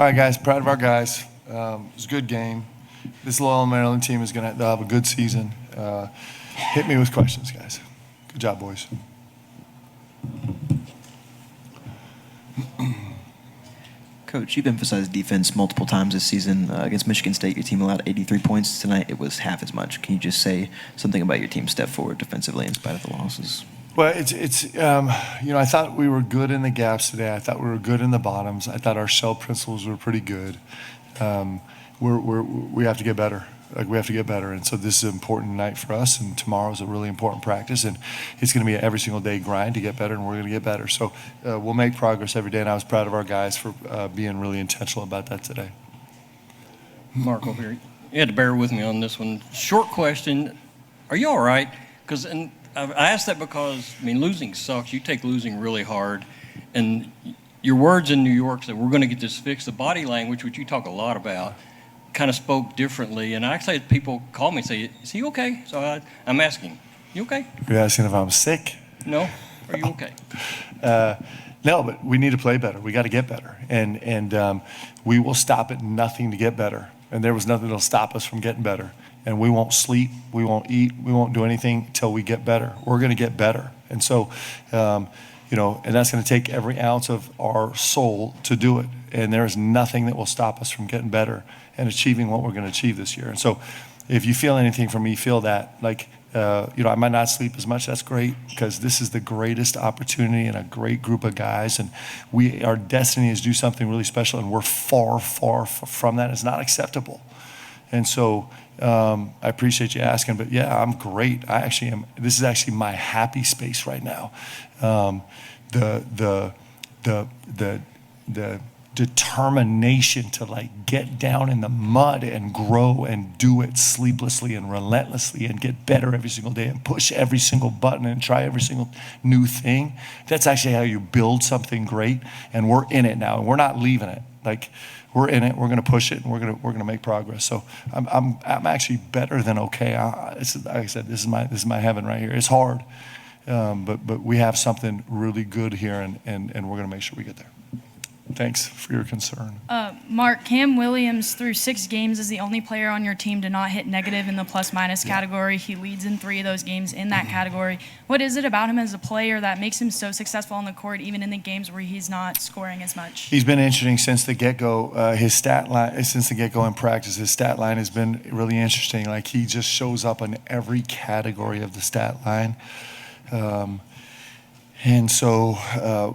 All right, guys, proud of our guys. It was a good game. This Loyola Maryland team is going to have a good season. Hit me with questions, guys. Good job, boys. Coach, you've emphasized defense multiple times this season. Against Michigan State, your team allowed 83 points. Tonight, it was half as much. Can you just say something about your team's step forward defensively in spite of the losses? Well, I thought we were good in the gaps today. I thought we were good in the bottoms. I thought our shell principles were pretty good. We have to get better. We have to get better. And so this is an important night for us, and tomorrow is a really important practice, and it's going to be an every single day grind to get better, and we're going to get better. So we'll make progress every day, and I was proud of our guys for being really intentional about that today. Mark over here. You had to bear with me on this one. Short question. Are you all right? Because I asked that because, losing sucks. You take losing really hard. And your words in New York said, we're going to get this fixed. The body language, which you talk a lot about, kind of spoke differently. And I actually had people call me and say, is he okay? So I'm asking, you okay? You're asking if I'm sick? No. Are you okay? No, but we need to play better. We got to get better. And we will stop at nothing to get better. And there was nothing that'll stop us from getting better. And we won't sleep, we won't eat, we won't do anything until we get better. We're going to get better. And so, and that's going to take every ounce of our soul to do it. And there is nothing that will stop us from getting better and achieving what we're going to achieve this year. And so if you feel anything from me, feel that. I might not sleep as much. That's great, because this is the greatest opportunity and a great group of guys. And our destiny is to do something really special, and we're far, far from that. It's not acceptable. And so I appreciate you asking, but yeah, I'm great. I actually am. This is actually my happy space right now. The determination to get down in the mud and grow and do it sleeplessly and relentlessly and get better every single day and push every single button and try every single new thing. That's actually how you build something great. And we're in it now, and we're not leaving it. We're in it. We're going to push it, and we're going to make progress. So I'm actually better than okay. Like I said, this is my heaven right here. It's hard, but we have something really good here, and we're going to make sure we get there. Thanks for your concern. Mark, Cam Williams through 6 games is the only player on your team to not hit negative in the plus-minus category. He leads in 3 of those games in that category. What is it about him as a player that makes him so successful on the court, even in the games where he's not scoring as much? He's been interesting since the get-go. His stat line, since the get-go in practice, his stat line has been really interesting. He just shows up in every category of the stat line. And so,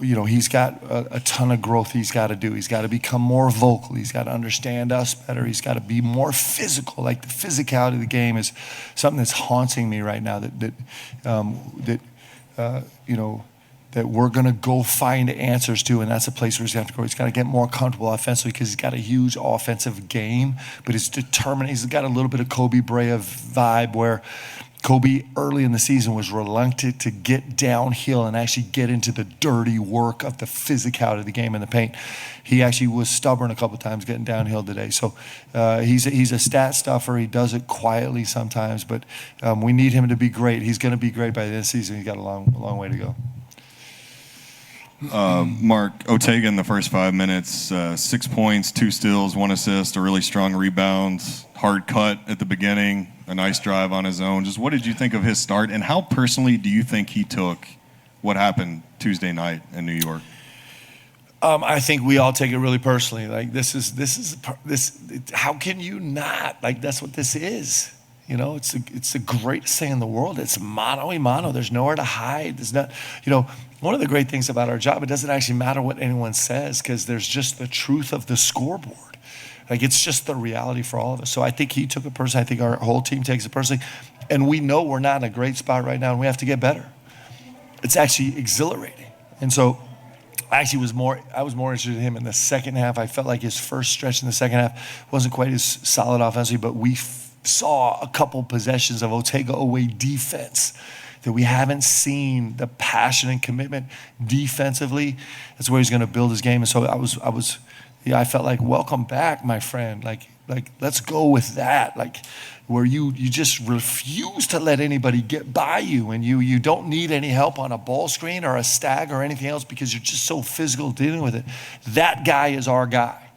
he's got a ton of growth he's got to do. He's got to become more vocal. He's got to understand us better. He's got to be more physical. The physicality of the game is something that's haunting me right now, that we're going to go find answers to, and that's a place where he's going to have to go. He's got to get more comfortable offensively because he's got a huge offensive game, but he's determined. He's got a little bit of Kobe Bryant vibe where Kobe early in the season was reluctant to get downhill and actually get into the dirty work of the physicality of the game in the paint. He actually was stubborn a couple of times getting downhill today. So he's a stat stuffer. He does it quietly sometimes, but we need him to be great. He's going to be great by the end of the season. He's got a long way to go. Mark, Ortega in the first 5 minutes, 6 points, 2 steals, 1 assist, a really strong rebound, hard cut at the beginning, a nice drive on his own. Just what did you think of his start, and how personally do you think he took what happened Tuesday night in New York? I think we all take it really personally. How can you not? That's what this is. It's the greatest thing in the world. It's mano a mano. There's nowhere to hide. There's not, one of the great things about our job, it doesn't actually matter what anyone says because there's just the truth of the scoreboard. It's just the reality for all of us. So I think he took it personally. I think our whole team takes it personally. And we know we're not in a great spot right now, and we have to get better. It's actually exhilarating. And so I was more interested in him in the second half. I felt like his first stretch in the second half wasn't quite as solid offensively, but we saw a couple possessions of Ortega away defense that we haven't seen, the passion and commitment defensively. That's where he's going to build his game. And so I felt like, welcome back, my friend. Let's go with that. Where you just refuse to let anybody get by you, and you don't need any help on a ball screen or a stag or anything else because you're just so physical dealing with it. That guy is our guy.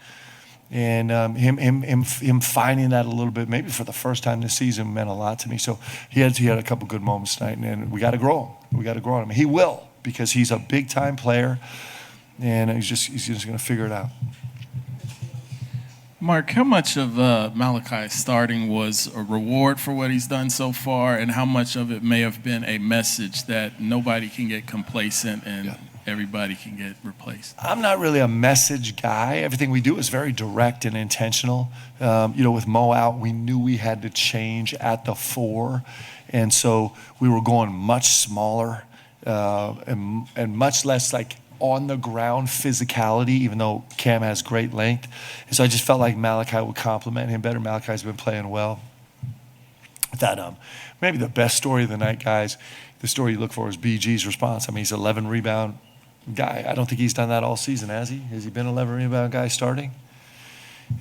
And him finding that a little bit, maybe for the first time this season, meant a lot to me. So he had a couple good moments tonight, and we got to grow him. We got to grow him. He will, because he's a big time player, and he's just going to figure it out. Mark, how much of Malachi starting was a reward for what he's done so far, and how much of it may have been a message that nobody can get complacent and everybody can get replaced? I'm not really a message guy. Everything we do is very direct and intentional. With Mo out, we knew we had to change at the 4, and so we were going much smaller and much less like on the ground physicality, even though Cam has great length. And so I just felt like Malachi would complement him better. Malachi's been playing well. I thought maybe the best story of the night, guys, the story you look for is BG's response. I mean, he's an 11 rebound guy. I don't think he's done that all season, has he? Has he been an 11 rebound guy starting?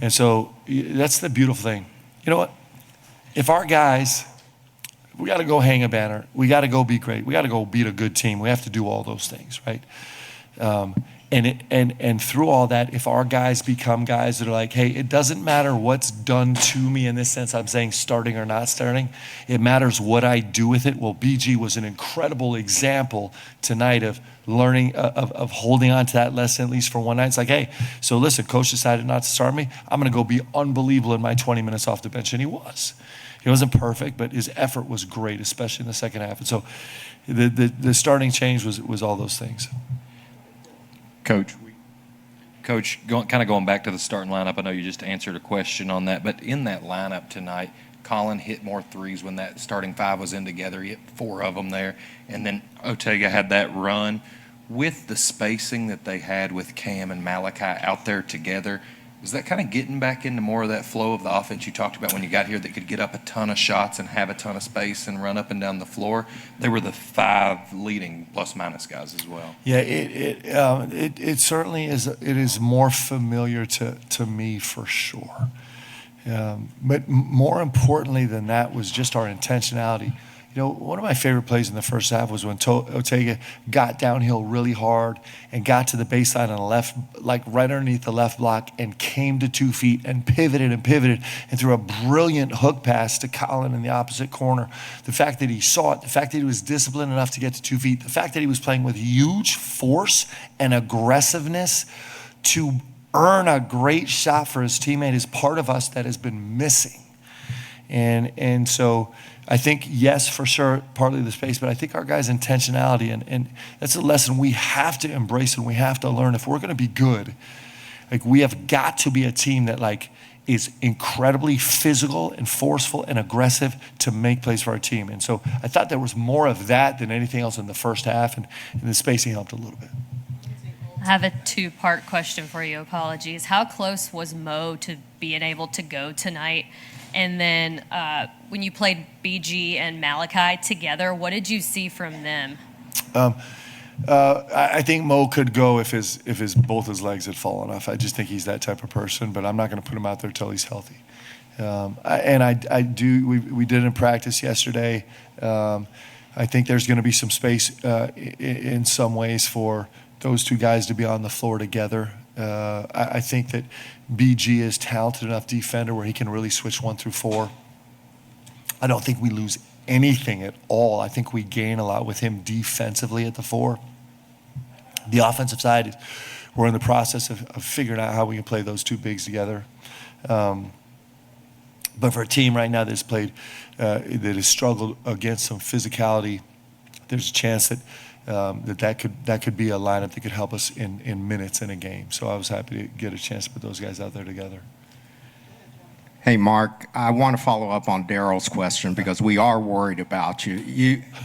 And so that's the beautiful thing. You know what? If our guys, we got to go hang a banner. We got to go be great. We got to go beat a good team. We have to do all those things, right? And through all that, if our guys become guys that are like, hey, it doesn't matter what's done to me in this sense, I'm saying starting or not starting, it matters what I do with it. Well, BG was an incredible example tonight of learning, of holding on to that lesson, at least for one night. It's like, hey, so listen, coach decided not to start me. I'm going to go be unbelievable in my 20 minutes off the bench. And he was. He wasn't perfect, but his effort was great, especially in the second half. And so the starting change was all those things. Coach, kind of going back to the starting lineup, I know you just answered a question on that, but in that lineup tonight, Colin hit more threes when that starting 5 was in together. He hit 4 of them there, and then Otega had that run. With the spacing that they had with Cam and Malachi out there together, was that kind of getting back into more of that flow of the offense you talked about when you got here that could get up a ton of shots and have a ton of space and run up and down the floor? They were the 5 leading plus-minus guys as well. Yeah, it certainly is. It is more familiar to me for sure. But more importantly than that was just our intentionality. You know, one of my favorite plays in the first half was when Otega got downhill really hard and got to the baseline on the left, like right underneath the left block, and came to 2 feet and pivoted and threw a brilliant hook pass to Colin in the opposite corner. The fact that he saw it, the fact that he was disciplined enough to get to 2 feet, the fact that he was playing with huge force and aggressiveness to earn a great shot for his teammate is part of us that has been missing. And so I think, yes, for sure, partly the space, but I think our guys' intentionality, and that's a lesson we have to embrace and we have to learn. If we're going to be good, like, we have got to be a team that, like, is incredibly physical and forceful and aggressive to make plays for our team. And so I thought there was more of that than anything else in the first half, and the spacing helped a little bit. I have a 2-part question for you. Apologies. How close was Mo to being able to go tonight? And then when you played BG and Malachi together, what did you see from them? I think Mo could go if both his legs had fallen off. I just think he's that type of person, but I'm not going to put him out there till he's healthy. We did in practice yesterday. I think there's going to be some space in some ways for those 2 guys to be on the floor together. I think that BG is talented enough defender where he can really switch 1 through 4. I don't think we lose anything at all. I think we gain a lot with him defensively at the 4. The offensive side, we're in the process of figuring out how we can play those 2 bigs together. But for a team right now that's played, that has struggled against some physicality, there's a chance that that could be a lineup that could help us in minutes in a game. So I was happy to get a chance to put those guys out there together. Hey, Mark, I want to follow up on Daryl's question because we are worried about you.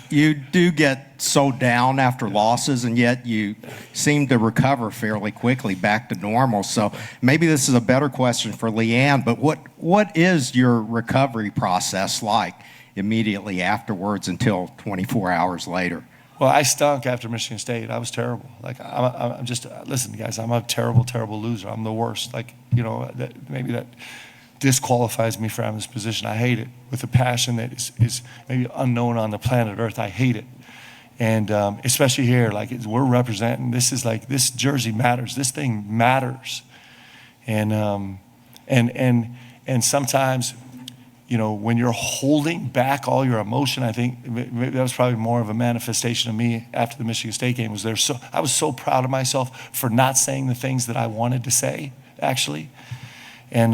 You do get so down after losses, and yet you seem to recover fairly quickly back to normal. So maybe this is a better question for Leanne, but what is your recovery process like immediately afterwards until 24 hours later? Well, I stunk after Michigan State. I was terrible. Like, I'm just, listen, guys, I'm a terrible, terrible loser. I'm the worst. Like, you know, maybe that disqualifies me from this position. I hate it with a passion that is maybe unknown on the planet Earth. I hate it. And especially here, like, we're representing, this is like, this jersey matters. This thing matters. And And sometimes, when you're holding back all your emotion, I think maybe that was probably more of a manifestation of me after the Michigan State game. I was so proud of myself for not saying the things that I wanted to say, actually. And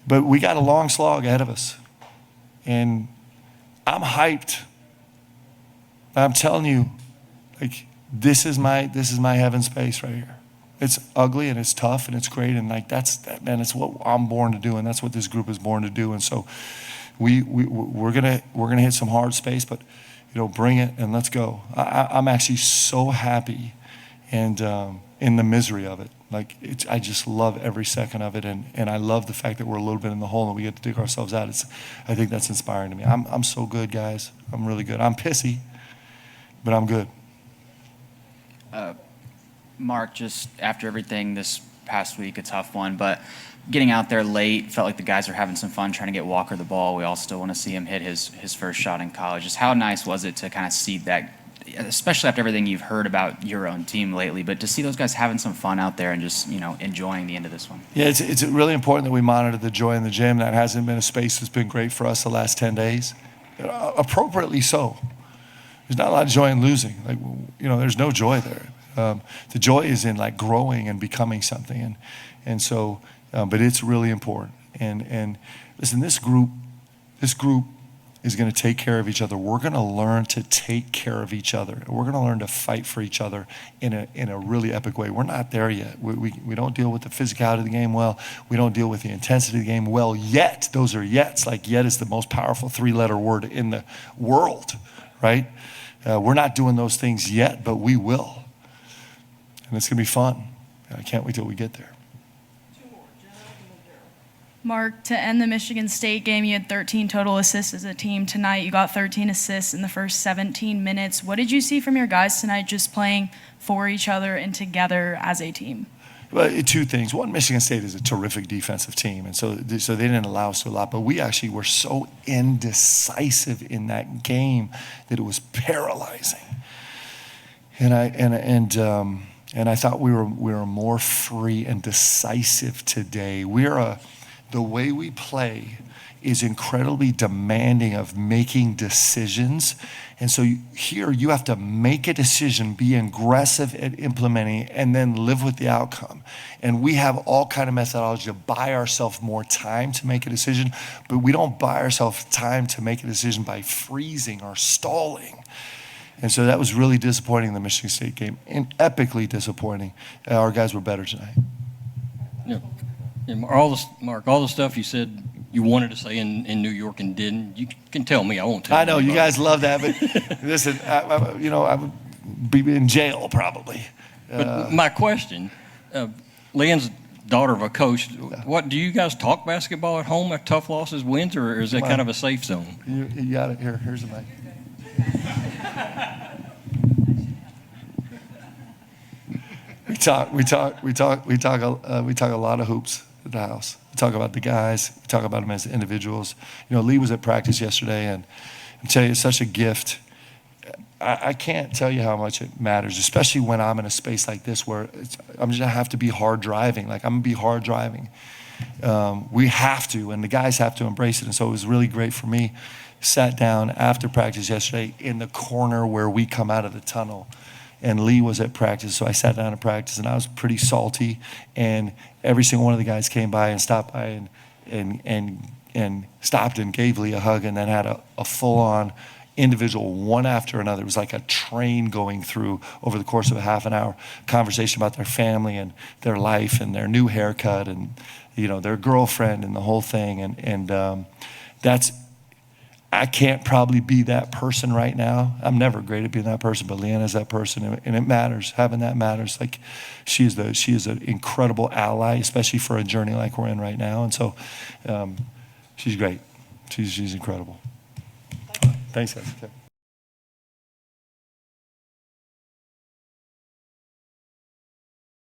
but we got a long slog ahead of us, and I'm hyped. I'm telling you, like this is my heaven space right here. It's ugly and it's tough and it's great, and like man, it's what I'm born to do, and that's what this group is born to do. And so we're gonna hit some hard space, but bring it and let's go. I'm actually so happy, and in the misery of it, like I just love every second of it, and I love the fact that we're a little bit in the hole and we get to dig ourselves out. I think that's inspiring to me. I'm so good, guys. I'm really good. I'm pissy, but I'm good. Mark, just after everything this past week, a tough one, but getting out there late, felt like the guys were having some fun trying to get Walker the ball. We all still want to see him hit his first shot in college. Just how nice was it to kind of see that, especially after everything you've heard about your own team lately, but to see those guys having some fun out there and just, enjoying the end of this one? Yeah, it's really important that we monitor the joy in the gym. That hasn't been a space that's been great for us the last 10 days. Appropriately so. There's not a lot of joy in losing. Like, there's no joy there. The joy is in like growing and becoming something, and so, but it's really important. And listen, this group is going to take care of each other. We're going to learn to take care of each other. We're going to learn to fight for each other in a really epic way. We're not there yet. We don't deal with the physicality of the game well. We don't deal with the intensity of the game well yet. Those are yets. Like yet is the most powerful 3-letter word in the world, right? We're not doing those things yet, but we will. And it's going to be fun. I can't wait till we get there. Mark, to end the Michigan State game, you had 13 total assists as a team tonight. You got 13 assists in the first 17 minutes. What did you see from your guys tonight just playing for each other and together as a team? Well, two things. One, Michigan State is a terrific defensive team, and so they didn't allow us to a lot. But we actually were so indecisive in that game that it was paralyzing. And I thought we were more free and decisive today. The way we play is incredibly demanding of making decisions. And so here you have to make a decision, be aggressive at implementing it, and then live with the outcome. And we have all kind of methodology to buy ourselves more time to make a decision, but we don't buy ourselves time to make a decision by freezing or stalling. And so that was really disappointing in the Michigan State game, and epically disappointing. Our guys were better tonight. Yeah. And Mark, all the stuff you said you wanted to say in New York and didn't, you can tell me. I won't tell you. I know, you guys love that, but listen, I would be in jail probably. But my question, Leanne's daughter of a coach, what do you guys talk basketball at home at tough losses, wins, or is that kind of a safe zone? You got it. Here's the mic. We talk a lot of hoops at the house. We talk about the guys. We talk about them as individuals. Lee was at practice yesterday, and I tell you, it's such a gift. I can't tell you how much it matters, especially when I'm in a space like this where I'm just gonna have to be hard driving. Like I'm gonna be hard driving. We have to, and the guys have to embrace it. And so it was really great for me. Sat down after practice yesterday in the corner where we come out of the tunnel, and Lee was at practice, so I sat down at practice, and I was pretty salty, and every single one of the guys came by and stopped by and stopped and gave Lee a hug, and then had a full-on individual, one after another. It was like a train going through over the course of a half an hour conversation about their family and their life and their new haircut and their girlfriend and the whole thing, and that's. I can't probably be that person right now. I'm never great at being that person, but Leanna's that person, and it matters. Having that matters. Like she is an incredible ally, especially for a journey like we're in right now. And so she's great. She's incredible. Thanks, guys. Okay.